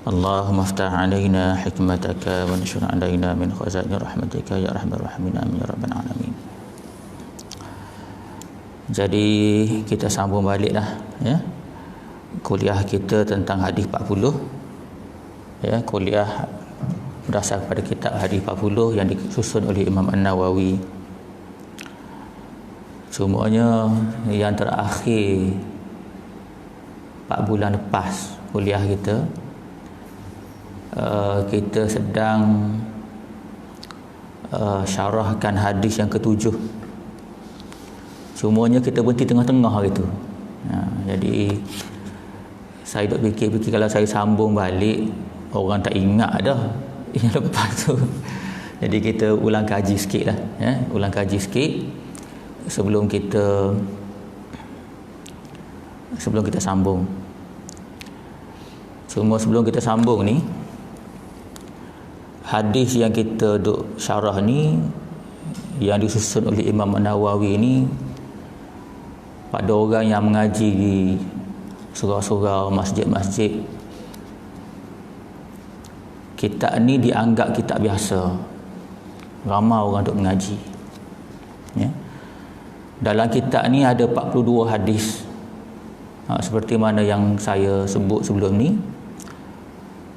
اللهم افتح علينا حكمتك وانشر علينا من خزائن رحمتك يا ارحم الراحمين amin ya rabbal alamin. Jadi kita sambung baliklah ya kuliah kita tentang hadis 40 ya, kuliah berdasar pada kitab hadis 40 yang disusun oleh Imam An-Nawawi. Semuanya yang terakhir 4 bulan lepas kuliah kita, kita sedang syarahkan hadis yang ke-7. Semuanya kita berhenti tengah-tengah gitu. Jadi saya duk fikir-fikir kalau saya sambung balik orang tak ingat dah yang lepas tu. Jadi kita ulang kaji sikit lah ya, ulang kaji sikit sebelum kita sambung. Semua sebelum kita sambung ni, hadis yang kita duk syarah ni yang disusun oleh Imam An-Nawawi ni pada orang yang mengaji di surau-surau, masjid-masjid, kitab ni dianggap kitab biasa. Ramai orang duk mengaji ya. Dalam kitab ni ada 42 hadis, seperti mana yang saya sebut sebelum ni.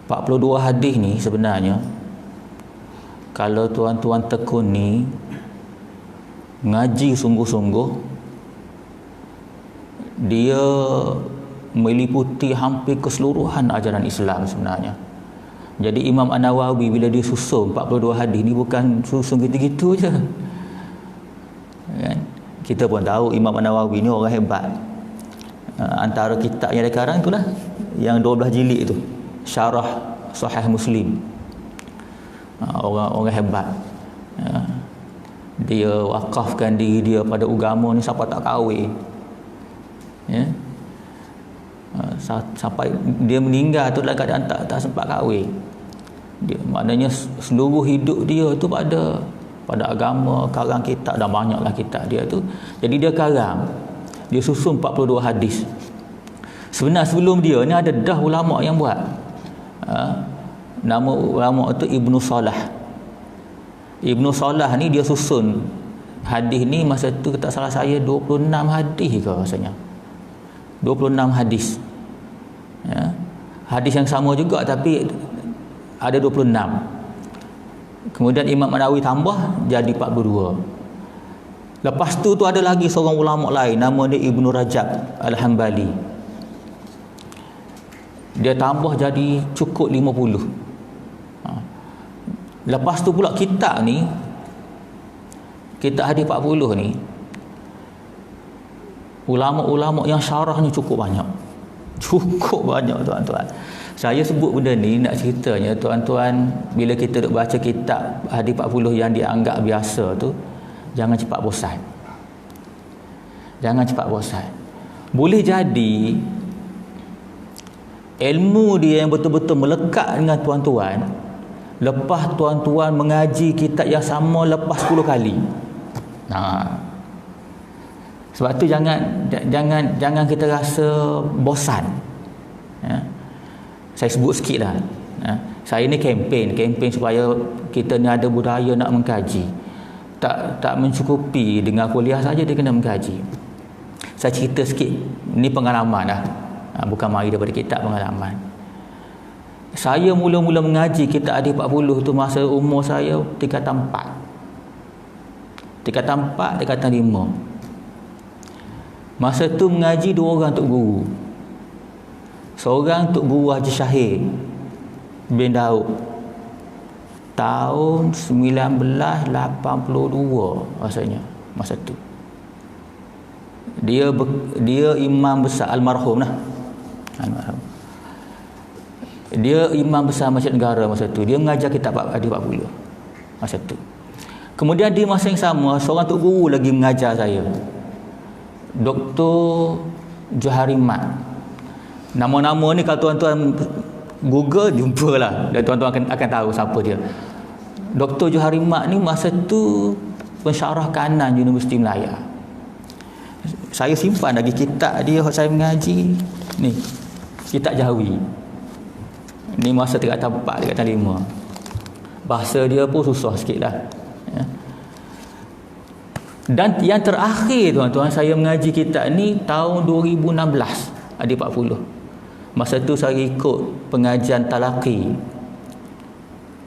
42 hadis ni sebenarnya kalau tuan-tuan tekuni ngaji sungguh-sungguh, dia meliputi hampir keseluruhan ajaran Islam sebenarnya. Jadi Imam An-Nawawi bila dia susun 42 hadis ni bukan susun gitu-gitu je kan? Kita pun tahu Imam An-Nawawi ni orang hebat. Antara kitab yang ada sekarang itulah yang 12 jilid tu, Syarah Sahih Muslim. Orang hebat. Dia wakafkan diri dia pada agama ni sampai tak kahwin. Ya. Sampai dia meninggal tu dalam keadaan tak sempat kahwin. Dia maknanya seluruh hidup dia tu pada agama, karang kitab, dah banyaklah kitab dia tu. Jadi dia karang, dia susun 42 hadis. Sebenarnya sebelum dia ni ada dah ulama yang buat. Nama ulama tu Ibnu Salah. Ibnu Salah ni dia susun hadis ni masa tu tak salah saya 26 hadis ke rasanya. 26 hadis. Ya. Hadis yang sama juga tapi ada 26. Kemudian Imam An-Nawawi tambah jadi 42. Lepas tu ada lagi seorang ulama lain nama dia Ibnu Rajab Al-Hambali. Dia tambah jadi cukup 50. Lepas tu pula kitab ni, kitab hadis 40 ni, ulama-ulama yang syarahnya cukup banyak. Cukup banyak tuan-tuan. Saya sebut benda ni nak ceritanya tuan-tuan, bila kita duk baca kitab hadis 40 yang dianggap biasa tu, jangan cepat bosan. Jangan cepat bosan. Boleh jadi ilmu dia yang betul-betul melekat dengan tuan-tuan lepas tuan-tuan mengaji kitab yang sama lepas 10 kali. Sebab tu jangan kita rasa bosan. Ya. Saya sebut sikit lah. Ya. Saya ni kempen supaya kita ni ada budaya nak mengkaji. Tak mencukupi dengan kuliah saja, dia kena mengkaji. Saya cerita sikit. Ini pengalaman lah. Bukan mari daripada kitab, pengalaman. Saya mula-mula mengaji kitab hadis 40 tu masa umur saya tingkatan 4. Tingkatan 4, tingkatan 5. Masa tu mengaji 2 orang tok guru. Seorang tok guru Haji Syahir bin Daud. Tahun 1982 rasanya masa tu. Dia imam besar almarhum lah. Almarhum. Dia imam besar Masjid Negara masa tu. Dia mengajar kitab hadis 40 masa tu. Kemudian di masa yang sama seorang tok guru lagi mengajar saya. Dr. Joharimat. Nama-nama ni kalau tuan-tuan Google jumpalah dan tuan-tuan akan tahu siapa dia. Dr. Joharimat ni masa tu pensyarah kanan Universiti Melaya. Saya simpan lagi kitab dia saya mengaji ni, kitab Jawi. Ni masa tingkatan 4, tingkatan 5. Bahasa dia pun susah sikit lah. Ya. Dan yang terakhir tuan-tuan, saya mengaji kitab ni tahun 2016, ada 40. Masa tu saya ikut pengajian talaqi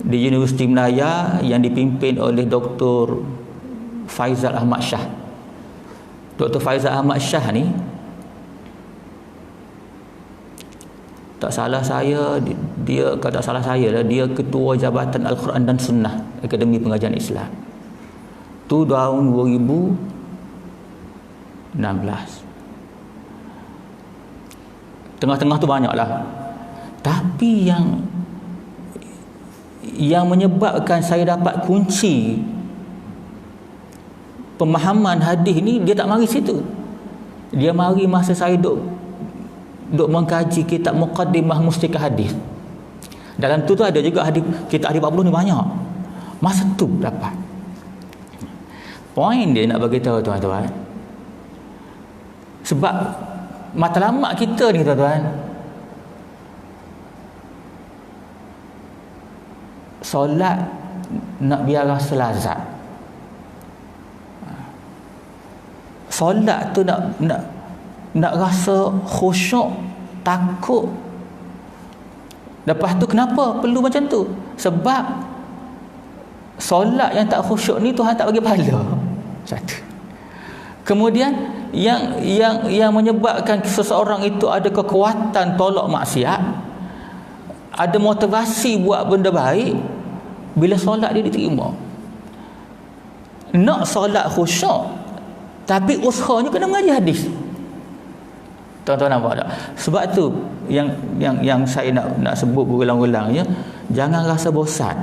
di Universiti Melaya yang dipimpin oleh Dr. Faizal Ahmad Shah. Dr. Faizal Ahmad Shah ni, tak salah saya, dia kalau tak salah saya lah, dia ketua Jabatan Al-Quran dan Sunnah Akademi Pengajian Islam. Tu tahun 2016. Tengah-tengah tu banyaklah. Tapi yang menyebabkan saya dapat kunci pemahaman hadis ni, dia tak mari situ. Dia mari masa saya duk mengkaji kitab Muqaddimah Mustikah Hadis. Dalam tu ada juga hadis, kitab hadis 40 ni banyak. Masa tu dapat. Poin dia nak bagi tahu tuan-tuan, sebab matlamat kita ni tuan-tuan, solat nak biar rasa lazat. Solat tu nak rasa khusyuk, takut. Lepas tu kenapa perlu macam tu? Sebab solat yang tak khusyuk ni Tuhan tak bagi pahala. Satu. Kemudian yang menyebabkan seseorang itu ada kekuatan tolak maksiat, ada motivasi buat benda baik bila solat dia diterima. Nak solat khusyuk, tapi usahanya kena mengaji hadis. Tuan-tuan nampak tak? Sebab tu yang saya nak sebut berulang-ulangnya, jangan rasa bosan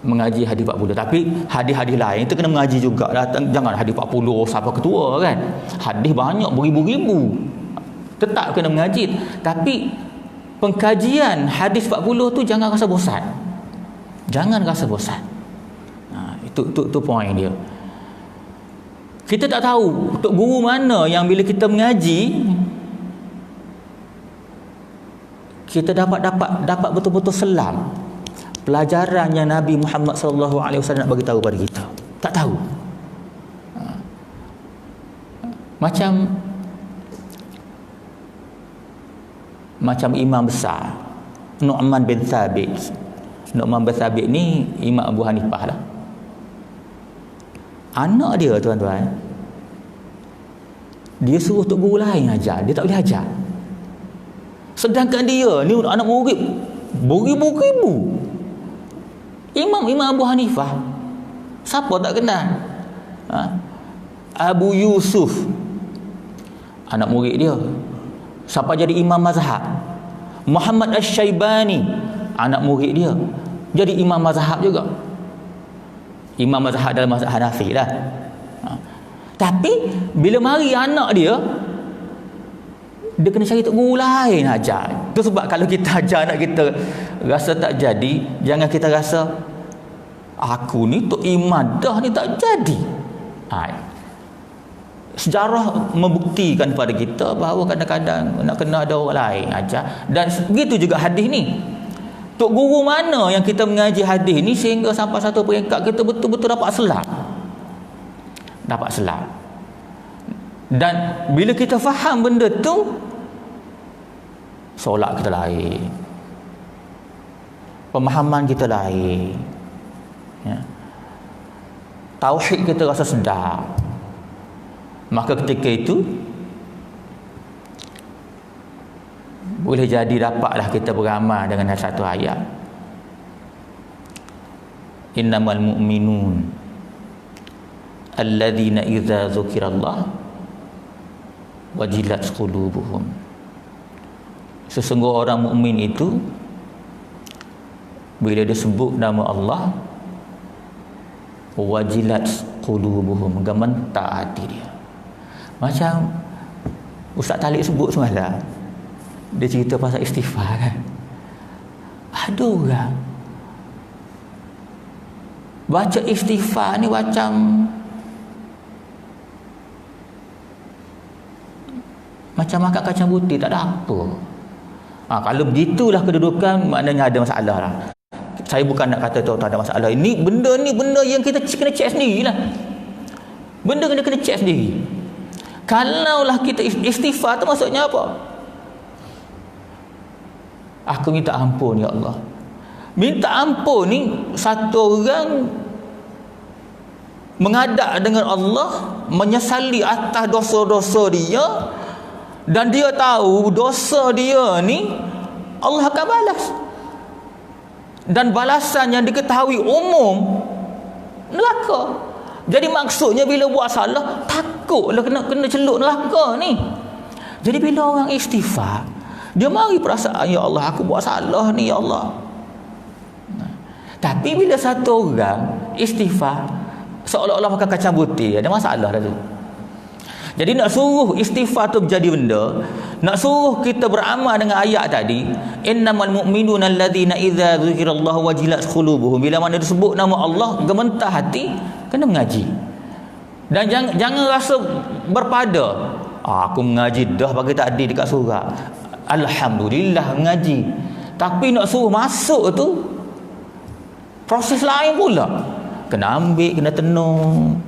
mengaji hadis 40. Tapi hadis-hadis lain itu kena mengaji juga. Jangan hadis 40 siapa ketua kan. Hadis banyak beribu-ribu. Tetap kena mengaji. Tapi pengkajian hadis 40 tu jangan rasa bosan. Jangan rasa bosan. Itu poin dia. Kita tak tahu tok guru mana yang bila kita mengaji kita dapat betul-betul selam pelajaran yang Nabi Muhammad sallallahu alaihi wasallam nak bagi tahu pada kita. Tak tahu. Macam imam besar Nu'man bin Thabit. Nu'man bin Thabit ni Imam Abu Hanifah lah. Anak dia tuan-tuan, dia suruh tok guru lain ajar, dia tak boleh ajar. Sedangkan dia ni anak murid beribu-ribu. Imam Abu Hanifah, siapa tak kenal? Abu Yusuf, anak murid dia. Siapa jadi imam mazhab? Muhammad Asy-Syaibani, anak murid dia, jadi imam mazhab juga. Imam mazhab dalam mazhab Hanafi lah. Tapi bila mari anak dia kena cari tok guru lain ajar. Itu sebab kalau kita ajar anak kita rasa tak jadi, jangan kita rasa aku ni tok imadah ni tak jadi. Sejarah membuktikan kepada kita bahawa kadang-kadang nak kena ada orang lain ajar. Dan begitu juga hadis ni. Tok guru mana yang kita mengaji hadis ni sehingga sampai satu peringkat kita betul-betul dapat selam. Dapat selam. Dan bila kita faham benda tu, solat kita lain, pemahaman kita lain, ya. Tauhid kita rasa sedap. Maka ketika itu boleh jadi dapatlah kita beramal dengan satu ayat, innamal mu'minun alladzina idza dzukirallah wajilat qulubuhum. Sesungguhnya orang mukmin itu bila disebut nama Allah, wajilat qulubuhum, gemetar hati dia. Macam Ustaz Talib sebut semalam, dia cerita pasal istighfar kan. Ada orang baca istighfar ni macam makan kacang putih, tak ada apa. Kalau begitulah kedudukan, maknanya ada masalah lah. Saya bukan nak kata tu tak ada masalah. Ini benda yang kita kena cek sendirilah. Benda kena cek sendiri. Kalaulah kita istighfar tu maksudnya apa? Aku minta ampun ya Allah. Minta ampun ni satu orang menghadap dengan Allah, menyesali atas dosa-dosa dia, dan dia tahu dosa dia ni Allah akan balas, dan balasan yang diketahui umum neraka. Jadi maksudnya bila buat salah takutlah kena celup neraka ni. Jadi bila orang istighfar, dia mari perasaan, ya Allah aku buat salah ni ya Allah. Tapi bila satu orang istighfar seolah-olah makan kacang putih, ada masalah dah tu. Jadi nak suruh istighfar tu menjadi benda, nak suruh kita beramal dengan ayat tadi, innamal mu'minuna alladhina idza dzukirallahu wajilat qulubuhum, bila mana disebut nama Allah gemetar hati, kena mengaji. Dan jangan rasa berpada, aku mengaji dah pagi tadi dekat surau, alhamdulillah mengaji. Tapi nak suruh masuk tu proses lain pula. Kena ambil, kena tenung,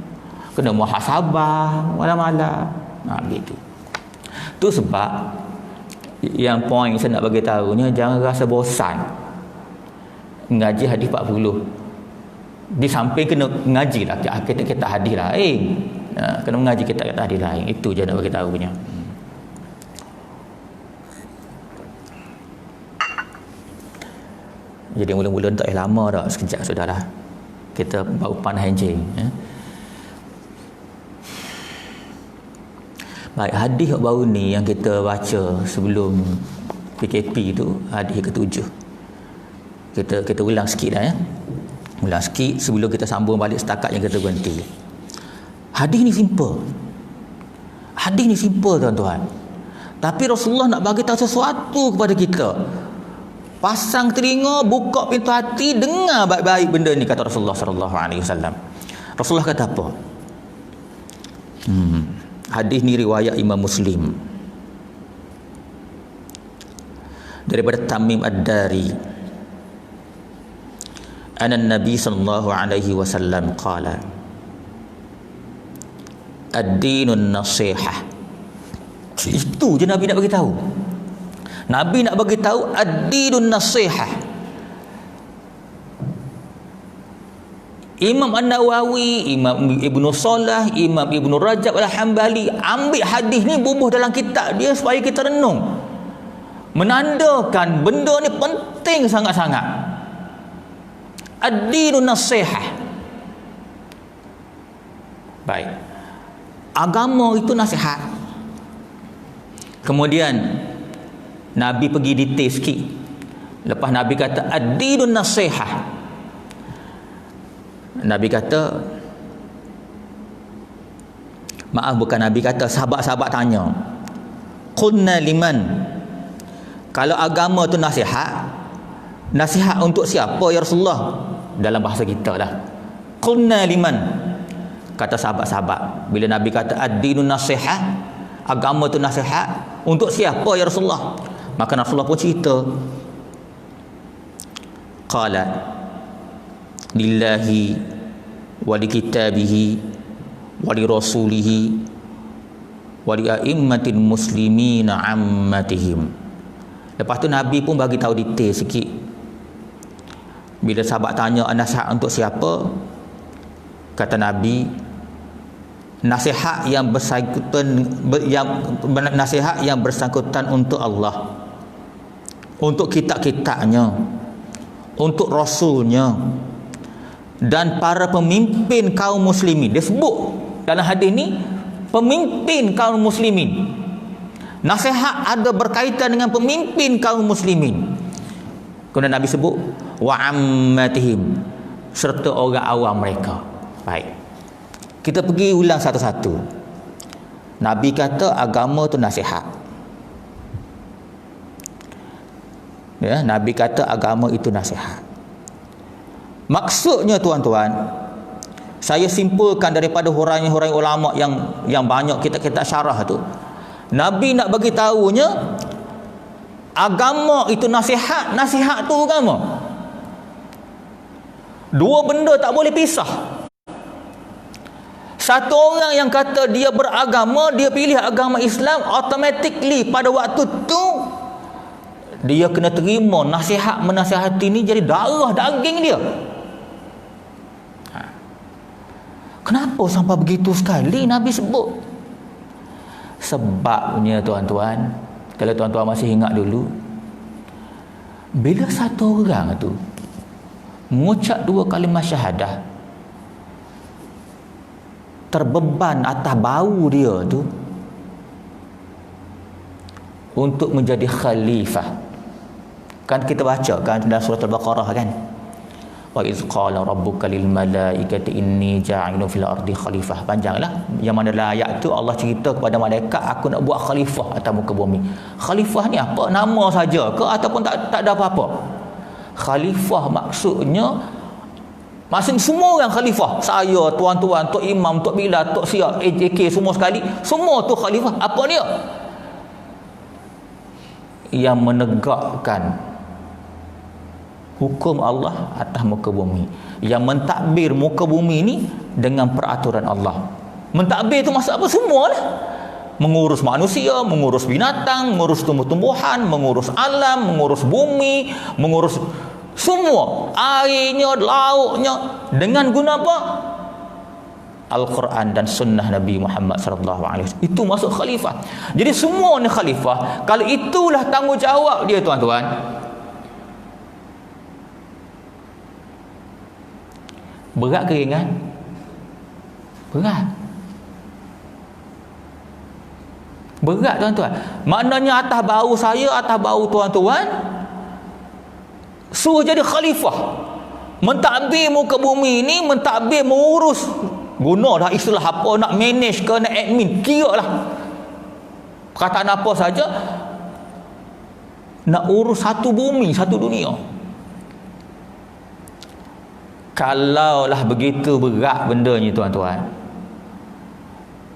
kena muhasabah malam-malam. Begitu. Tu sebab yang poin saya nak bagi tahunya, jangan rasa bosan mengaji hadis 40. Di samping kena mengaji lah kita hadis lah. Kena mengaji kita hadis lain. Itu je nak bagi tahunya. Jadi mula-mula tak lama dah, sekejap sudahlah. Kita baru panah encing. Baik, hadis baru ni yang kita baca sebelum PKP tu, hadis ke-7. Kita ulang sikit dah ya. Ulang sikit sebelum kita sambung balik setakat yang kita berhenti. Hadis ni simple. Hadis ni simple tuan-tuan. Tapi Rasulullah nak bagi tahu sesuatu kepada kita. Pasang telinga, buka pintu hati, dengar baik-baik benda ni, kata Rasulullah sallallahu alaihi wasallam. Rasulullah kata apa? Hadis ni riwayat Imam Muslim daripada Tamim Ad-Dari, anna Nabi sallallahu alaihi wasallam qala ad-dinun nasihah. Itu je Nabi nak bagi tahu. Nabi nak bagi tahu ad-dinun nasihah. Imam An-Nawawi, Imam Ibnu Salah, Imam Ibnu Rajab Al-Hambali ambil hadis ni bubuh dalam kitab dia supaya kita renung. Menandakan benda ni penting sangat-sangat. Ad-dinun nasihah. Baik. Agama itu nasihat. Kemudian Nabi pergi detail sikit. Lepas Nabi kata ad-dinun nasihah, Nabi kata, maaf bukan Nabi kata, sahabat-sahabat tanya, qulna liman, kalau agama tu nasihat, nasihat untuk siapa ya Rasulullah? Dalam bahasa kita lah, qulna liman, kata sahabat-sahabat. Bila Nabi kata ad-dinun nasihah, agama tu nasihat, untuk siapa ya Rasulullah? Maka Rasulullah pun cerita, qala lillahi wa li kitabihi wa li rasulihi wa li a'immatil muslimina ammatihim. Lepas tu Nabi pun bagi tahu detail sikit. Bila sahabat tanya nasihat untuk siapa, kata Nabi, nasihat yang bersangkutan, nasihat yang bersangkutan untuk Allah, untuk kitab-kitabnya, untuk rasulnya, dan para pemimpin kaum muslimin. Dia sebut dalam hadis ni pemimpin kaum muslimin. Nasihat ada berkaitan dengan pemimpin kaum muslimin. Kemudian Nabi sebut wa ammatihim, serta orang awam mereka. Baik, kita pergi ulang satu-satu. Nabi kata agama tu nasihat. Ya, Nabi kata agama itu nasihat. Maksudnya tuan-tuan, saya simpulkan daripada huraian-huraian ulama yang banyak kita syarah tu, Nabi nak bagi tahunya Agama itu nasihat, nasihat tu agama. Dua benda tak boleh pisah. Satu orang yang kata dia beragama, dia pilih agama Islam, automatically pada waktu tu dia kena terima nasihat menasihati ni jadi darah daging dia. Kenapa sampai begitu sekali Nabi sebut? Sebabnya tuan-tuan, kalau tuan-tuan masih ingat dulu, bila satu orang tu mengucap 2 kalimah syahadah, terbeban atas bau dia tu untuk menjadi khalifah. Kan kita baca kan dalam surah Al-Baqarah kan, wa iz qala rabbuka lil malaikati inni ja'ilun fil ardi khalifah. Panjanglah yang mana dalam ayat tu Allah cerita kepada malaikat, aku nak buat khalifah atas muka bumi. Khalifah ni apa? Nama saja ke ataupun tak ada apa-apa? Khalifah maksudnya semua orang khalifah. Saya, tuan-tuan, Tok Imam, Tok Bilal, Tok Siap, AJK, semua sekali, semua tu khalifah. Apa dia? Yang menegakkan hukum Allah atas muka bumi, yang mentadbir muka bumi ni dengan peraturan Allah. Mentadbir tu maksud apa? Semualah. Mengurus manusia, mengurus binatang, mengurus tumbuh-tumbuhan, mengurus alam, mengurus bumi, mengurus semua, airnya, lauknya, dengan guna apa? Al-Quran dan sunnah Nabi Muhammad sallallahu alaihi wasallam. Itu masuk khalifah. Jadi semua ni khalifah. Kalau itulah tanggungjawab dia tuan-tuan, berat ke ringan? Berat. Berat tuan-tuan. Maknanya atas bau saya, atas bau tuan-tuan, suruh jadi khalifah, mentadbir muka bumi ni, mentadbir, mengurus, guna dah istilah apa, nak manage ke, nak admin, kira lah perkataan apa saja, nak urus satu bumi, satu dunia. Kalaulah begitu berat benda ni tuan-tuan,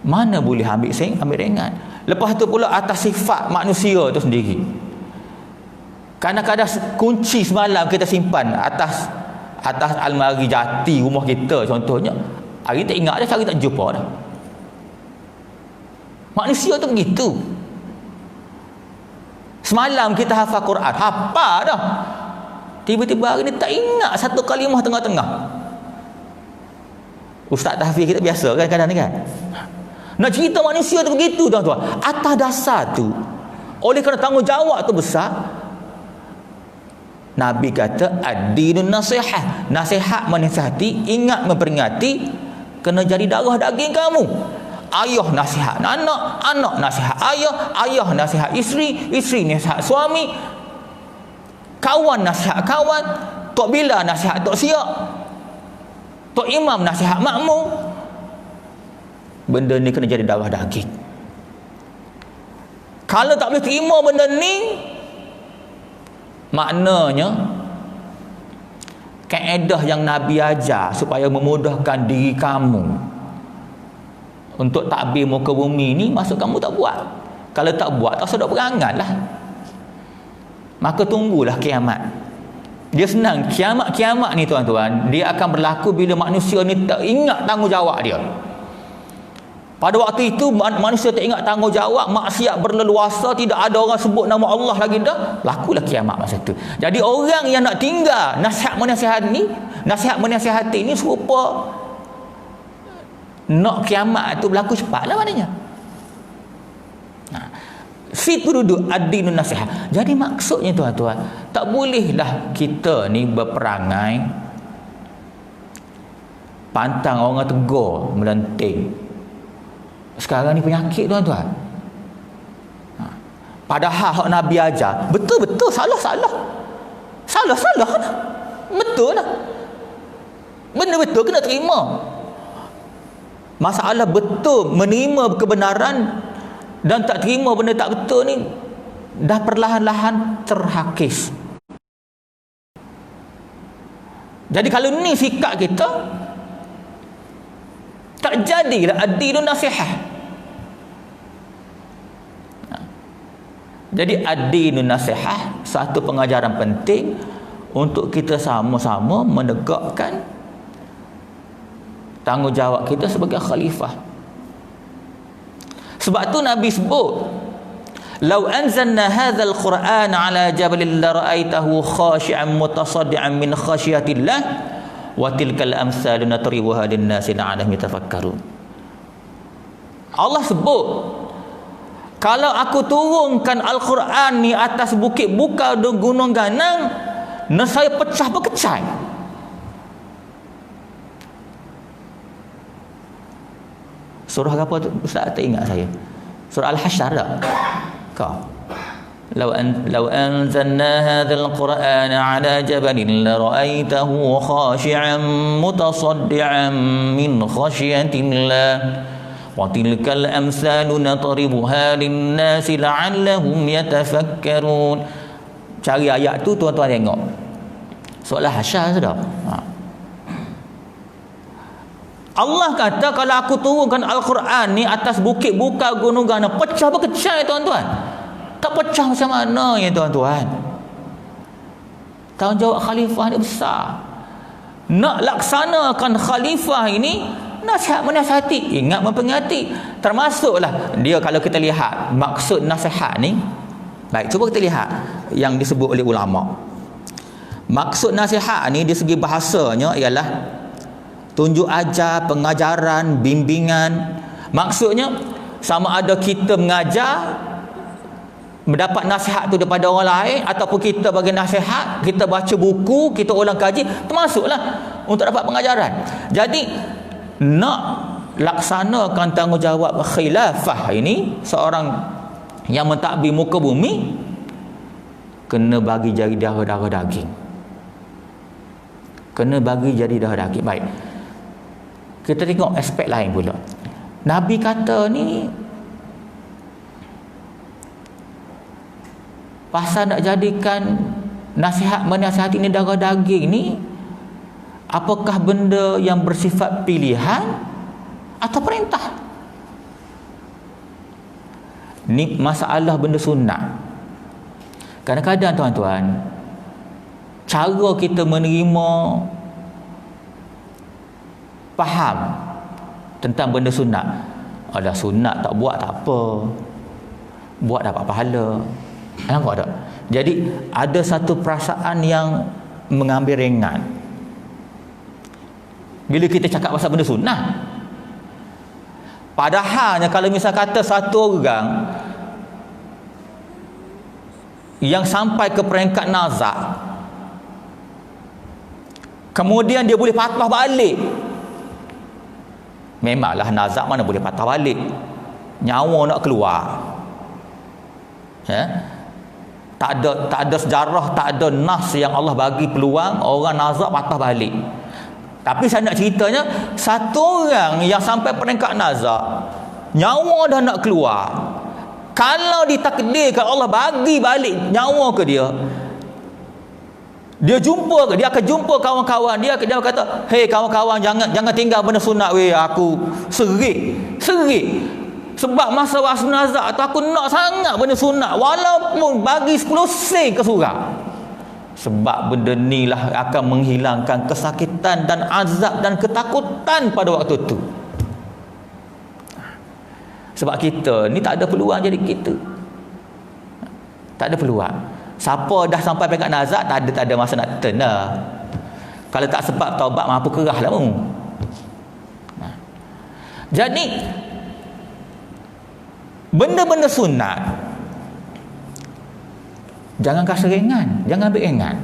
mana boleh ambil ringan. Lepas tu pula atas sifat manusia tu sendiri, kadang-kadang kunci semalam kita simpan atas almari jati rumah kita contohnya, hari tak ingat dah, hari tak jumpa dah. Manusia tu begitu. Semalam kita hafal Quran, hafal dah, tiba-tiba hari ni tak ingat satu kalimah tengah-tengah. Ustaz tahfiz kita biasa kan kadang ni kan. Nak cerita manusia tu begitu tuan-tuan. Atas dasar tu, oleh kerana tanggungjawab tu besar, Nabi kata ad-dinun nasihat. Nasihat menasihati, ingat memperingati, kena jadi darah daging kamu. Ayah nasihat anak, anak nasihat ayah, ayah nasihat isteri, isteri nasihat suami, kawan nasihat kawan, Tok Bila nasihat Tok Siap, Tok Imam nasihat makmum. Benda ni kena jadi darah daging. Kalau tak boleh terima benda ni, maknanya kaedah yang Nabi ajar supaya memudahkan diri kamu untuk takbir muka bumi ni, maksud kamu tak buat. Kalau tak buat, tak sedap berangan lah. Maka tunggulah kiamat. Dia senang. Kiamat ni tuan-tuan, dia akan berlaku bila manusia ni tak ingat tanggungjawab dia. Pada waktu itu manusia tak ingat tanggungjawab, maksiat berleluasa, tidak ada orang sebut nama Allah lagi dah, lakulah kiamat masa tu. Jadi orang yang nak tinggal nasihat menasihati ni serupa nak kiamat tu berlaku cepatlah maknanya. Situ duduk ad-dinun nasihat. Jadi maksudnya tuan-tuan, tak bolehlah kita ni berperangai pantang orang tegur melenting. Sekarang ni penyakit tuan-tuan. Padahal hak Nabi ajar betul-betul, salah-salah, salah-salah lah, betul lah, benda betul kena terima. Masalah betul menerima kebenaran dan tak terima benda tak betul ni dah perlahan-lahan terhakis. Jadi kalau ni sikap kita, tak jadilah ad-dinun nasihat. Jadi ad-dinun nasihah, satu pengajaran penting untuk kita sama-sama menegakkan tanggungjawab kita sebagai khalifah. Sebab tu Nabi sebut, "Lau anzalna hadzal Qur'ana 'ala jabalin la ra'aitahu khashi'an mutasaddian min khasyiatillah wa tilkal amsalu natribuha lin-nasi la'allahum yatafakkarun." Allah sebut, kalau aku turunkan Al-Quran ni atas bukit buka dan gunung ganang, nescaya pecah berkecai. Surah apa tu? Ustaz tak ingat saya. Surah Al-Hasyr tak? Kau. Law anzalna hadzal Qur'ana 'ala jabalin la ra'aitahu khashi'an mutasaddian min khasyatillah. Wa tilkal amsalu natribuha lin-nasi la'allahum yatafakkarun. Cari ayat tu tuan-tuan tengok. Surah Al-Hasyr sudah. Allah kata kalau aku turunkan Al-Quran ni atas bukit buka gunung ganang, pecah berkecai tuan-tuan. Tak pecah macam mana ya tuan-tuan? Tanggungjawab khalifah ni besar. Nak laksanakan khalifah ini, nasihat menasihati, ingat memperingati. Termasuklah dia, kalau kita lihat maksud nasihat ni, baik, cuba kita lihat yang disebut oleh ulama. Maksud nasihat ni di segi bahasanya ialah tunjuk ajar, pengajaran, bimbingan. Maksudnya sama ada kita mengajar, mendapat nasihat tu daripada orang lain, ataupun kita bagi nasihat, kita baca buku, kita ulang kaji, termasuklah untuk dapat pengajaran. Jadi nak laksanakan tanggungjawab khilafah ini, seorang yang mentadbir muka bumi kena bagi jadi darah-darah daging. Kena bagi jadi darah daging. Baik, kita tengok aspek lain pula. Nabi kata ni pasal nak jadikan nasihat menasihati ini darah daging ni, apakah benda yang bersifat pilihan atau perintah? Ni masalah benda sunnah. Kadang-kadang tuan-tuan, cara kita menerima, faham tentang benda sunat, ada sunat tak buat tak apa, buat dapat pahala. Nampak tak? Jadi ada satu perasaan yang mengambil ringan bila kita cakap pasal benda sunat. Padahalnya kalau misal kata satu orang yang sampai ke peringkat nazak, kemudian dia boleh patah balik, memanglah nazak mana boleh patah balik, nyawa nak keluar, ya? Tak ada sejarah, tak ada nas yang Allah bagi peluang orang nazak patah balik. Tapi saya nak ceritanya, satu orang yang sampai peringkat nazak, nyawa dah nak keluar, kalau ditakdirkan Allah bagi balik nyawa ke dia, dia akan jumpa kawan-kawan dia kata, "Hei kawan-kawan, jangan tinggal benda sunat weh, aku serik. Sebab masa waktu nazak tu aku nak sangat benda sunat, walaupun bagi 10 sen ke surau." Sebab benda ni lah akan menghilangkan kesakitan dan azab dan ketakutan pada waktu tu. Sebab kita ni tak ada peluang jadi kita. Tak ada peluang. Siapa dah sampai peringkat nazak, tak ada masa nak turn dah. Kalau tak sebab taubat, mampu kerah lah mu. Jadi benda-benda sunat jangan kasar ringan, jangan ambil ringan.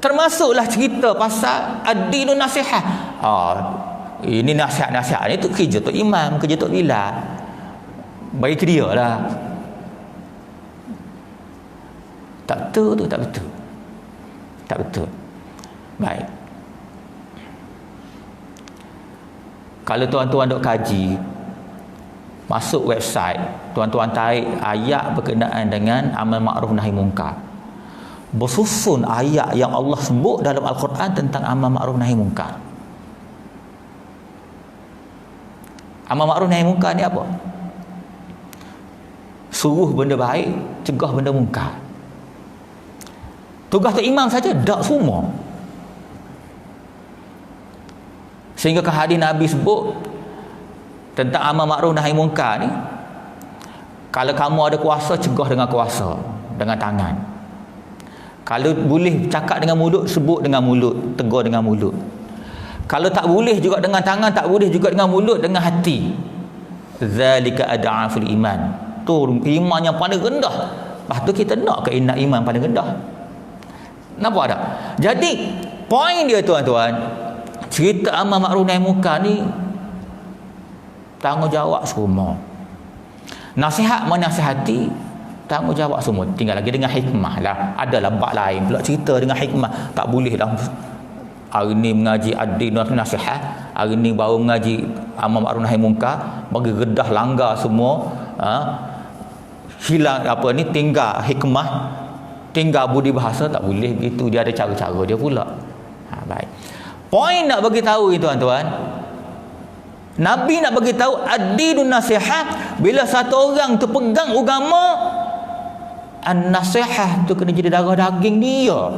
Termasuklah cerita pasal ad-dinun nasihah. Ini nasihat-nasihat ni tu kerja tu imam, kerja tu bilal, bagi ke dia lah. Tak betul tu, tak betul. Tak betul. Baik. Kalau tuan-tuan duk kaji, masuk website, tuan-tuan tarik ayat berkenaan dengan amal ma'ruf nahi munkar. Bersusun ayat yang Allah sebut dalam Al-Quran tentang amal ma'ruf nahi munkar. Amal ma'ruf nahi munkar ni apa? suruh benda baik, cegah benda mungkar. Tugas tu imam saja, tak semua. Sehingga ke hadis Nabi sebut tentang amar makruf nahi mungkar ni, kalau kamu ada kuasa, cegah dengan kuasa, dengan tangan. Kalau boleh cakap dengan mulut, sebut dengan mulut, tegur dengan mulut. Kalau tak boleh juga dengan tangan, tak boleh juga dengan mulut, dengan hati. Zalika ad'aful iman. Tu iman yang paling rendah. Lepas tu kita nak ke iman paling rendah. Nampak tak? Jadi poin dia tuan-tuan, cerita amar makruf nahi munkar ni tanggungjawab semua. Nasihat menasihati tanggungjawab semua. Tinggal lagi dengan hikmah lah. Adalah bab lain pula cerita dengan hikmah. Tak boleh lah hari ni mengaji ad-din nasihat, hari ni baru mengaji amar makruf nahi munkar, bagi gedah langgar semua, hilang apa ni, tinggal hikmah, tinggal budi bahasa. Tak boleh begitu. Dia ada cara-cara dia pula. Baik. Poin nak bagi tahu ni tuan-tuan, Nabi nak bagi tahu ad-dinun nasihat. Bila satu orang tu pegang agama, an-nasihat tu kena jadi darah daging dia.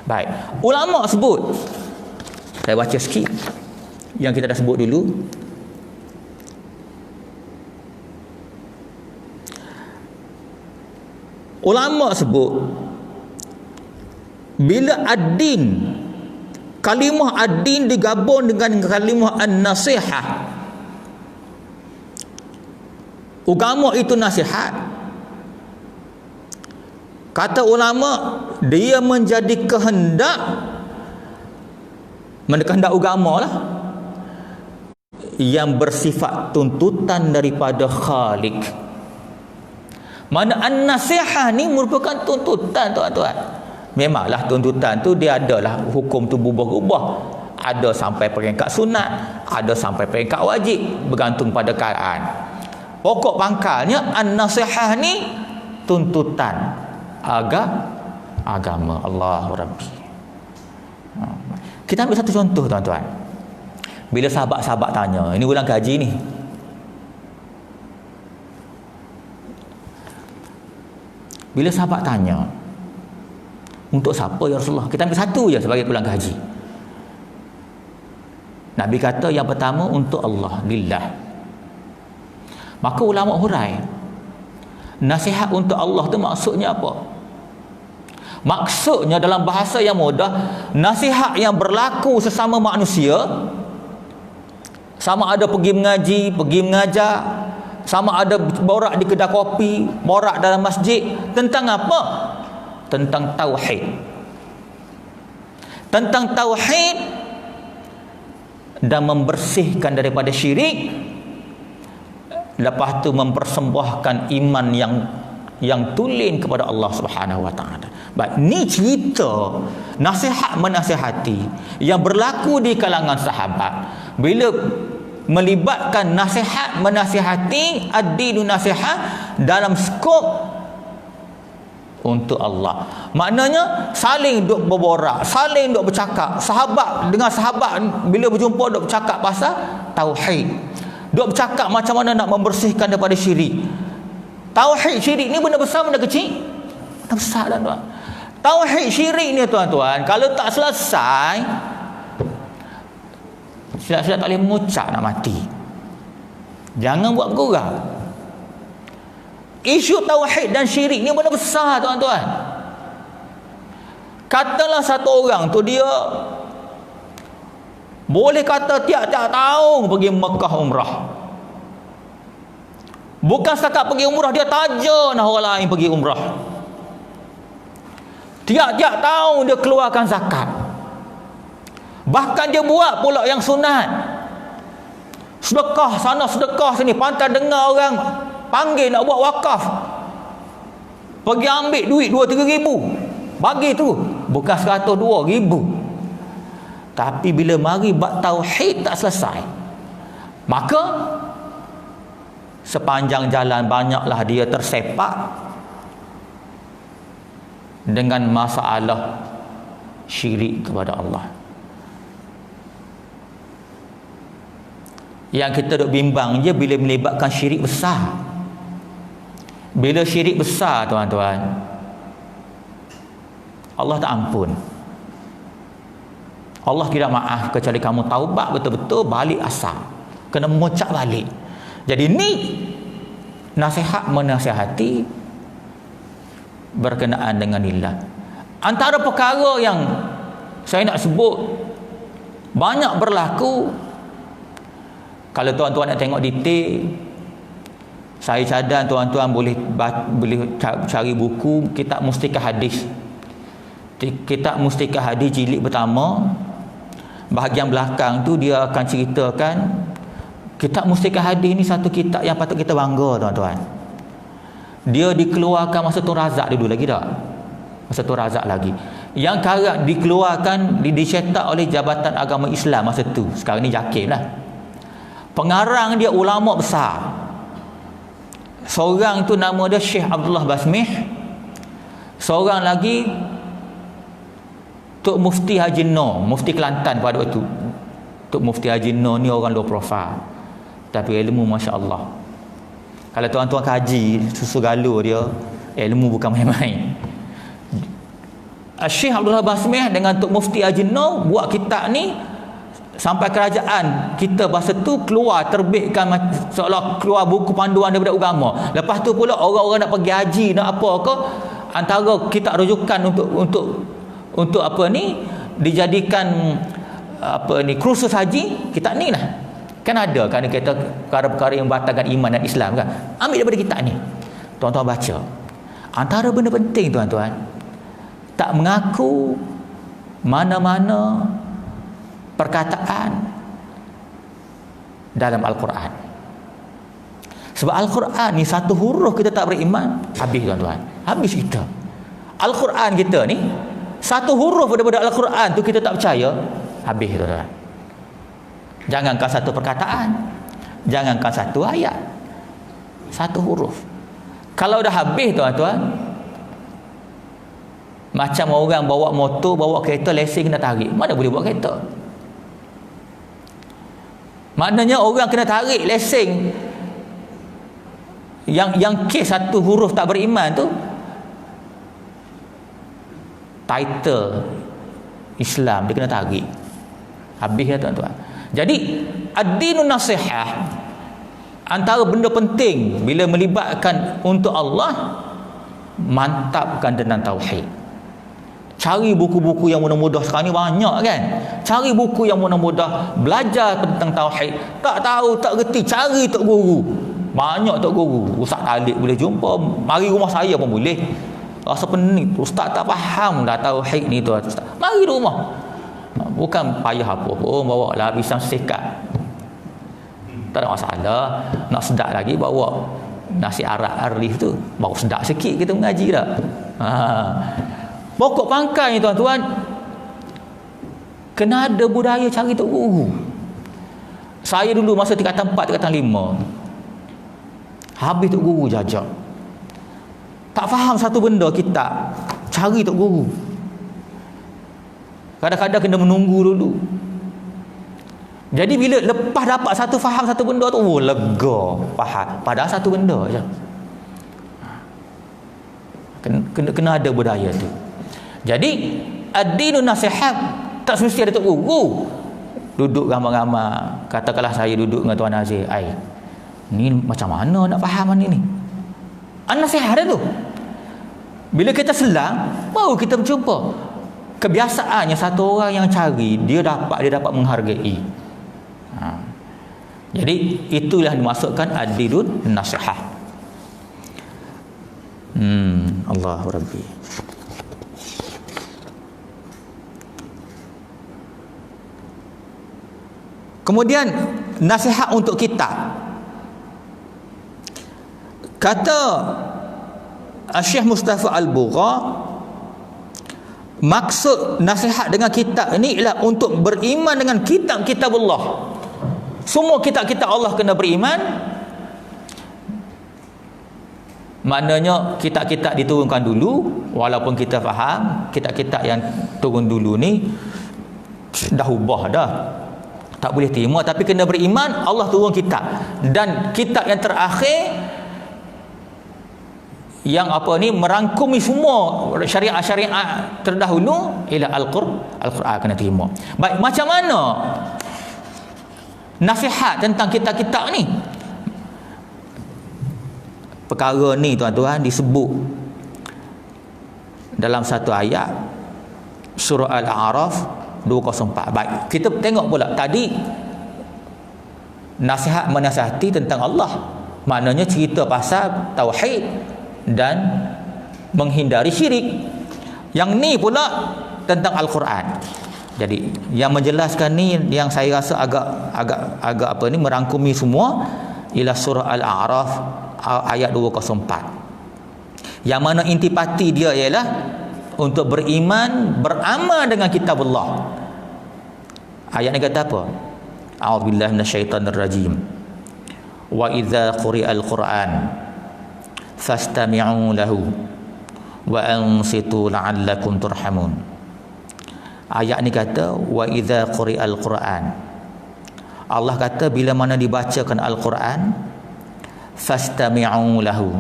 Baik, ulama sebut, saya baca sikit yang kita dah sebut dulu. Ulama sebut bila ad-din, kalimah ad-din digabung dengan kalimah an-nasihah, agama itu nasihat. Kata ulama, dia menjadi kehendak agama lah, yang bersifat tuntutan daripada Khalik. Mana an-nasihah ni merupakan tuntutan tuan-tuan. Memanglah tuntutan tu dia adalah hukum tu berubah-ubah. Ada sampai peringkat sunat, ada sampai peringkat wajib, bergantung pada keadaan. Pokok pangkalnya an-nasihah ni tuntutan agama. Allahu Rabbi. Kita ambil satu contoh tuan-tuan. Bila sahabat-sahabat tanya, ini ulang kaji ni, bila sahabat tanya, untuk siapa ya Rasulullah? Kita ambil satu je sebagai ulang kaji. Nabi kata yang pertama untuk Allah, lillah. Maka ulama hurai, nasihat untuk Allah tu maksudnya apa? Maksudnya dalam bahasa yang mudah, nasihat yang berlaku sesama manusia, sama ada pergi mengaji, pergi mengajar, sama ada borak di kedai kopi, borak dalam masjid, tentang apa? Tentang tauhid. Tentang tauhid dan membersihkan daripada syirik, lepas tu mempersembahkan iman yang tulen kepada Allah Subhanahu wa taala. Baik, ni cerita nasihat menasihati yang berlaku di kalangan sahabat. Bila melibatkan nasihat menasihati, ad-dinun nasihat dalam skop untuk Allah. Maknanya saling duk berborak, saling duk bercakap. Sahabat dengan sahabat bila berjumpa duk bercakap pasal tauhid. Duk bercakap macam mana nak membersihkan daripada syirik. Tauhid syirik ni benda besar, benda kecil? Benda besar lah tuan. Tauhid syirik ni tuan-tuan, kalau tak selesai, silap-silap tak boleh mengucap nak mati. Jangan buat gurau. Isu tauhid dan syirik ni benda besar tuan-tuan. Katalah satu orang tu dia boleh kata tiap-tiap tahun pergi Mekah umrah. Bukan setakat pergi umrah, dia taja nak orang lain pergi umrah. Tiap-tiap tahun dia keluarkan zakat. Bahkan dia buat pula yang sunat. Sedekah sana, sedekah sini. Pantas dengar orang panggil nak buat wakaf, pergi ambil duit 2-3 ribu, bagi tu. Bukan 100, 2 ribu. Tapi bila mari bab tauhid tak selesai, maka sepanjang jalan banyaklah dia tersepak dengan masalah syirik kepada Allah. Yang kita duk bimbang je bila melibatkan syirik besar. Bila syirik besar tuan-tuan, Allah tak ampun. Allah tidak maaf kecuali kamu taubat betul-betul, balik asal, kena mocak balik. Jadi ni nasihat menasihati berkenaan dengan lillah. Antara perkara yang saya nak sebut banyak berlaku, kalau tuan-tuan nak tengok detail, saya cadang tuan-tuan boleh cari buku kitab Mustikah Hadis. Kitab Mustikah Hadis jilid pertama, bahagian belakang tu dia akan ceritakan. Kitab Mustikah Hadis ni satu kitab yang patut kita bangga tuan-tuan. Dia dikeluarkan masa Tun Razak dulu lagi tak? Masa Tun Razak lagi. Yang sekarang dikeluarkan, dicetak oleh Jabatan Agama Islam masa tu. Sekarang ni JAKIM lah. Pengarang dia ulama besar. Seorang tu nama dia Syekh Abdullah Basmih. Seorang lagi Tok Mufti Haji Noor, Mufti Kelantan pada waktu. Tok Mufti Haji Noor ni orang low profile, tapi ilmu Masya Allah. Kalau tuan-tuan kaji susu galur dia, ilmu bukan main-main. Syekh Abdullah Basmih dengan Tok Mufti Haji Noor buat kitab ni sampai kerajaan kita bahasa tu keluar, terbitkan seolah keluar buku panduan daripada agama. Lepas tu pula orang-orang nak pergi haji, nak apa ke, antara kitab rujukan untuk apa ni, dijadikan apa ni kursus haji, kitab ni lah. Kan ada kan kita perkara-perkara yang membatalkan iman dan Islam kan. Ambil daripada kitab ni. Tuan-tuan baca. Antara benda penting tuan-tuan, tak mengaku mana-mana perkataan dalam Al-Quran. Sebab Al-Quran ni satu huruf kita tak beriman, habis tuan-tuan. Habis kita. Al-Quran kita ni satu huruf daripada Al-Quran tu kita tak percaya, habis tuan-tuan. Jangankan satu perkataan, jangankan satu ayat, satu huruf. Kalau dah habis tuan-tuan, macam orang bawa motor, bawa kereta, lesen kena tarik. Mana boleh bawa kereta? Maknanya orang kena tarik lesen yang kes satu huruf tak beriman tu, title Islam dia kena tarik. Habis ya tuan-tuan. Jadi ad-dinun nasihah, antara benda penting bila melibatkan untuk Allah, mantapkan dengan tauhid. Cari buku-buku yang mudah-mudah, sekarang ni banyak kan. Cari buku yang mudah-mudah, belajar tentang tauhid. Tak tahu, tak reti, cari tok guru. Banyak tok guru. Ustaz Talib boleh jumpa, mari rumah saya pun boleh. Rasa pening, ustaz tak faham dah tauhid ni tu ustaz. Mari rumah. Bukan payah apa pun, bawa lah pisang sekat. Tak ada masalah. Nak sedap lagi bawa nasi arak arif tu. Baru sedap sikit kita mengaji dah. Pokok pangkal ni tuan-tuan, kena ada budaya cari tok guru. Saya dulu masa tingkatan 4, tingkatan 5, habis tok guru jajak. Tak faham satu benda kita, cari tok guru. Kadang-kadang kena menunggu dulu. Jadi bila lepas dapat satu faham satu benda tu, oh lega, faham. Padahal satu benda je. Kena ada budaya tu. Jadi ad-dinun nasihat, tak semesti ada tok guru. Duduk ramai-ramai, katakanlah saya duduk dengan Tuan Nazir, ni macam mana nak faham ni? An-nasihat tu. Bila kita selang, baru kita berjumpa. Kebiasaannya satu orang yang cari, dia dapat menghargai. Jadi itulah dimaksudkan ad-dinun nasihat. Allahu Rabbi. Kemudian nasihat untuk kita. Kata Syekh Mustafa Al-Bugha, maksud nasihat dengan kitab ini ialah untuk beriman dengan kitab-kitab Allah. Semua kitab-kitab Allah kena beriman. Maknanya kitab-kitab diturunkan dulu, walaupun kita faham kitab-kitab yang turun dulu ni dah ubah dah, tak boleh terima, tapi kena beriman Allah turun kitab. Dan kitab yang terakhir yang apa ni merangkumi semua syariat-syariat terdahulu ialah Al-Quran kena terima. Baik, macam mana nasihat tentang kitab-kitab ni? Perkara ni tuan-tuan disebut dalam satu ayat surah Al-A'raf 204. Baik, kita tengok pula tadi nasihat menasihati tentang Allah, maknanya cerita pasal tauhid dan menghindari syirik. Yang ni pula tentang Al-Quran. Jadi yang menjelaskan ni yang saya rasa agak apa ni merangkumi semua ialah surah Al-A'raf ayat 204. Yang mana intipati dia ialah untuk beriman, beramal dengan kitab Allah. Ayat ni kata apa? A'udzubillahi minasyaitonirrajim. Wa idza quri'al Qur'an fastami'u lahu wa ansitu la'allakum turhamun. Ayat ni kata wa idza quri'al Qur'an. Allah kata bila mana dibacakan Al-Quran, fastami'u lahu.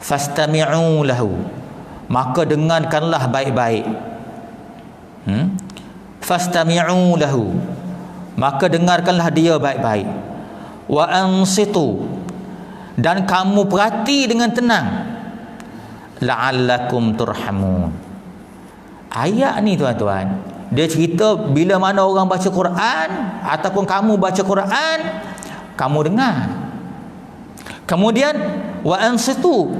Fastami'u lahu, maka dengarkanlah baik-baik. Fastami'u lahu, maka dengarkanlah dia baik-baik. Wa ansitu, dan kamu perhati dengan tenang. La'allakum turhamun. Ayat ni tuan-tuan, dia cerita bila mana orang baca Quran ataupun kamu baca Quran, kamu dengar. Kemudian wa ansitu,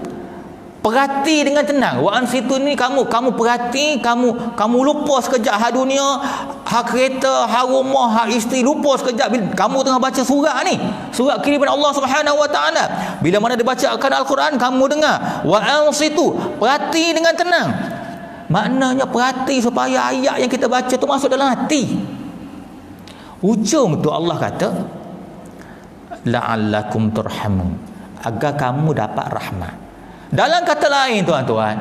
perhati dengan tenang. Wa ansitu ni kamu perhati, kamu lupa sekejap hak dunia, hak kereta, hak rumah, hak isteri, lupa sekejap bila kamu tengah baca surah ni, surah kiriman Allah Subhanahu wa taala. Bila mana dibacakan Al-Quran, kamu dengar. Wa ansitu, perhati dengan tenang. Maknanya perhati supaya ayat yang kita baca tu masuk dalam hati. Ujung tu Allah kata la'allakum turhamun, agar kamu dapat rahmat. Dalam kata lain tuan-tuan,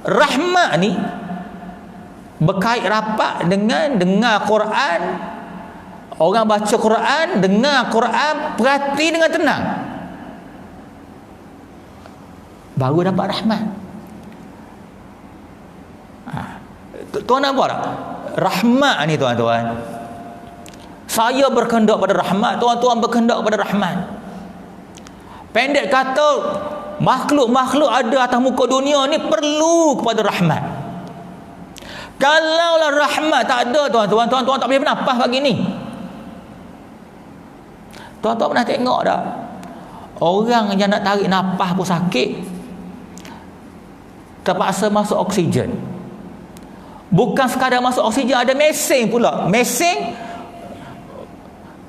rahmat ni berkait rapat dengan dengar Quran. Orang baca Quran, dengar Quran, perhati dengan tenang, baru dapat rahmat. Tuan nampak tak? Rahmat ni tuan-tuan, saya berkehendak pada rahmat, tuan-tuan berkehendak pada rahmat. Pendek kata, makhluk-makhluk ada atas muka dunia ni perlu kepada rahmat. Kalaulah rahmat tak ada tuan-tuan, tuan-tuan tak boleh bernafas pagi ni. Tuan-tuan pernah tengok tak? Orang yang nak tarik nafas pun sakit, terpaksa masuk oksigen. Bukan sekadar masuk oksigen, ada mesin pula. Mesin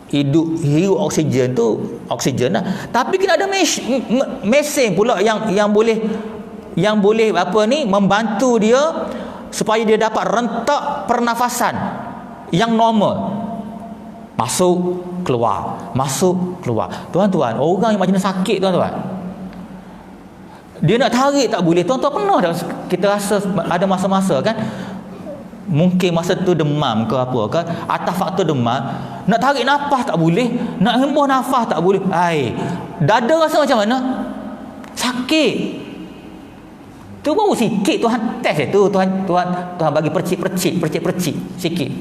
hidup oksigen tu oksigen lah. Tapi kena ada mesin pula yang boleh apa ni membantu dia supaya dia dapat rentak pernafasan yang normal. Masuk keluar, masuk keluar. Tuan-tuan, orang yang macam sakit tuan-tuan, dia nak tarik tak boleh. Tuan-tuan pernah dah kita rasa ada masa-masa kan, mungkin masa tu demam ke apa ke, atas faktor demam, nak tarik nafas tak boleh, nak hembus nafas tak boleh. Dada rasa macam mana? Sakit. Tu baru sikit Tuhan test tu, Tuhan bagi percik-percik sikit.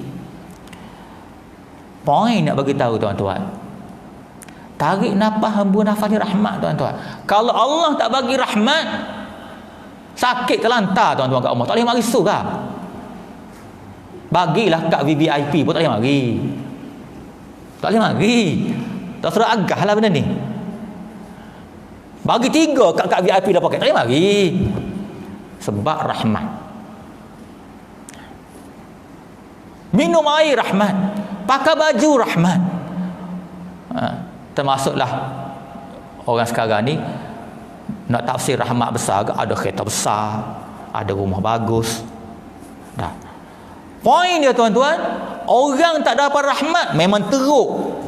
Poin nak bagi tahu tuan-tuan, tarik nafas, hembus nafas ni rahmat tuan-tuan. Kalau Allah tak bagi rahmat, sakit terlantar tuan-tuan kat rumah, tak boleh mari surah. Bagilah kat VVIP pun tak boleh mari. Tak boleh mari. Tak suruh agah lah benda ni. Bagi 3 kat VIP dah pakai, tak boleh mari. Sebab rahmat. Minum air rahmat, pakai baju rahmat. Termasuklah orang sekarang ni nak tafsir rahmat besar, ada kereta besar, ada rumah bagus. Dah. Poin dia tuan-tuan, orang tak dapat rahmat memang teruk.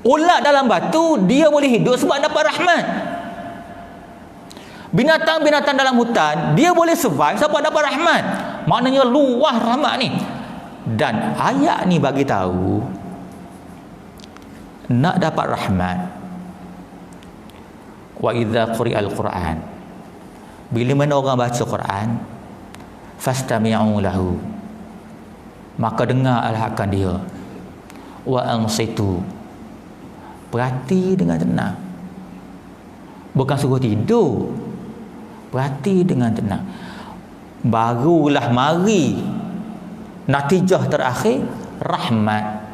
Ulat dalam batu dia boleh hidup sebab dapat rahmat. Binatang-binatang dalam hutan dia boleh survive sebab dapat rahmat. Maknanya luah rahmat ni. Dan ayat ni bagi tahu, nak dapat rahmat, Wa idza quri'al Quran, bila mana orang baca Quran, fastami'u lahu, maka dengarlah akan dia. Wa ansitu, perhati dengan tenang. Bukan suruh tidur, perhati dengan tenang. Barulah mari natijah terakhir, rahmat.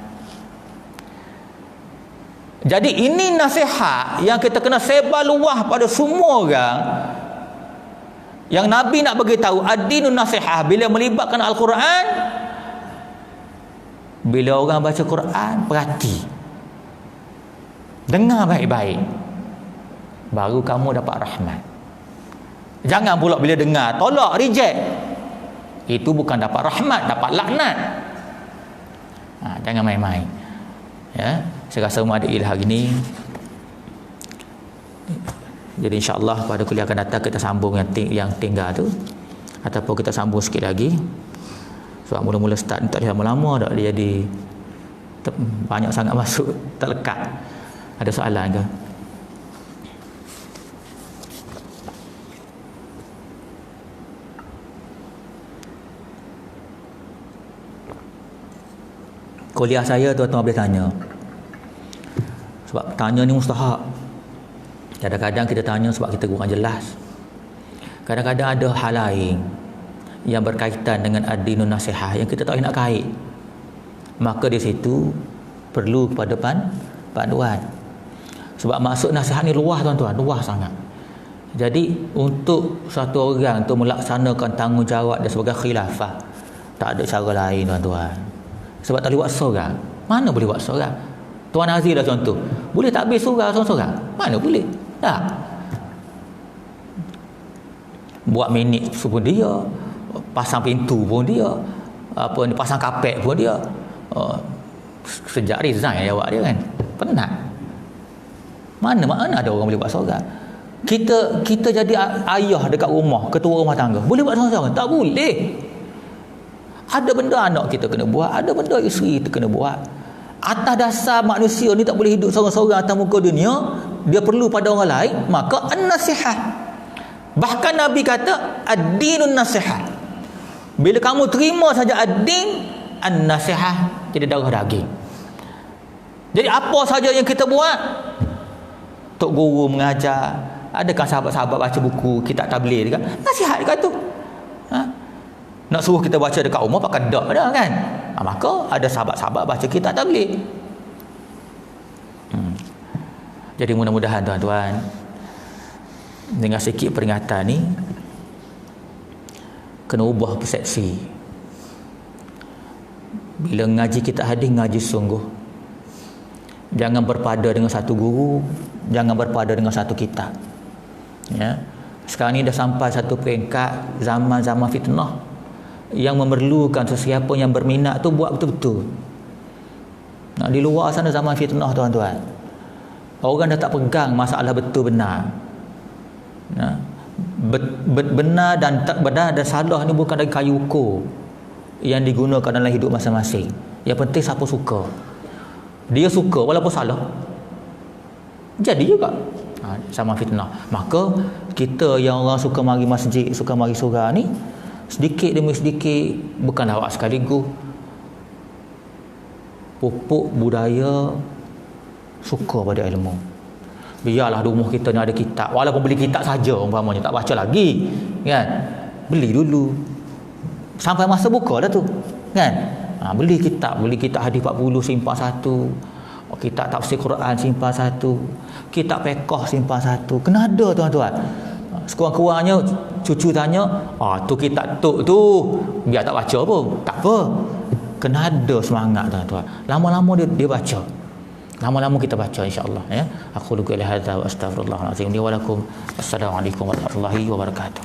Jadi ini nasihat yang kita kena sebar luah pada semua orang. Yang Nabi nak bagi tahu, ad-dinun nasihat, bila melibatkan Al-Quran, bila orang baca Quran, perhati, dengar baik-baik, baru kamu dapat rahmat. Jangan pula bila dengar tolak, reject, itu bukan dapat rahmat, dapat laknat. Jangan main-main. Ya, saya rasa Muadil hari ini. Jadi insya-Allah pada kuliah akan datang kita sambung yang tinggal tu, ataupun kita sambung sikit lagi. Sebab mula-mula start ni tak boleh lama-lama dah, dia jadi banyak sangat masuk, terlekat. Ada soalan ke? Kuliah saya tuan-tuan boleh tanya. Sebab tanya ni mustahak. Kadang-kadang kita tanya sebab kita kurang jelas. Kadang-kadang ada hal lain yang berkaitan dengan ad-dinun nasihat yang kita tak nak kait. Maka di situ perlu kepada panduan. Sebab maksud nasihat ni luas tuan-tuan, luas sangat. Jadi untuk satu orang tu melaksanakan tanggungjawab dia sebagai khilafah, tak ada cara lain tuan-tuan. Sebab tak boleh buat seorang. Mana boleh buat seorang? Tuan Azir dah contoh, boleh tak habis surah seorang-seorang? Mana boleh? Tak. Buat minit pun dia, pasang pintu pun dia, pasang kapet pun dia. Sejak resign jawab dia kan, penat. Mana ada orang boleh buat seorang? Kita jadi ayah dekat rumah, ketua rumah tangga, boleh buat seorang-seorang? Tak boleh. Ada benda anak kita kena buat, ada benda isteri kita kena buat. Atas dasar manusia ni tak boleh hidup seorang-seorang atas muka dunia, dia perlu pada orang lain, maka an-nasihat. Bahkan Nabi kata ad-dinun nasihat. Bila kamu terima saja ad-din, an-nasihat, jadi darah daging. Jadi apa saja yang kita buat, tok guru mengajar, adakah sahabat-sahabat baca buku kitab tabligh kan? Nasihat dekat tu. Nak suruh kita baca dekat rumah pakai dak dah kan. Maka ada sahabat-sahabat baca kitab tabligh. Jadi mudah-mudahan tuan-tuan dengan sikit peringatan ni kena ubah persepsi. Bila ngaji kita hadis, ngaji sungguh. Jangan berpada dengan satu guru, jangan berpada dengan satu kitab. Ya. Sekarang ni dah sampai satu peringkat zaman-zaman fitnah yang memerlukan sesiapa yang berminat tu buat betul-betul. Nah, di luar sana zaman fitnah tuan-tuan, orang dah tak pegang masalah betul benar. Nah, benar dan tak benar dan salah ni bukan dari kayu ukur yang digunakan dalam hidup masing-masing. Yang penting siapa suka. Dia suka walaupun salah, jadi juga sama fitnah. Maka kita yang orang suka mari masjid, suka mari surau ni, sedikit demi sedikit, bukan awak sekaligus, pupuk budaya suka pada ilmu. Biarlah di rumah kita ni ada kitab, walaupun beli kitab saja umpamanya, tak baca lagi kan, beli dulu sampai masa buka dah tu kan. Beli kitab hadis 40 simpan satu, kitab tafsir Quran simpan satu, kitab fiqh simpan satu. Kena ada tuan-tuan. Sekurang-kurangnya cucu tanya, tu kitab tu biar tak baca pun tak apa, kena ada semangat tuan-tuan. Lama-lama dia baca, lama-lama kita baca insya-Allah ya. Aku lugu ila hadza wa astaghfirullahalazim li wa lakum. Assalamualaikum warahmatullahi wabarakatuh.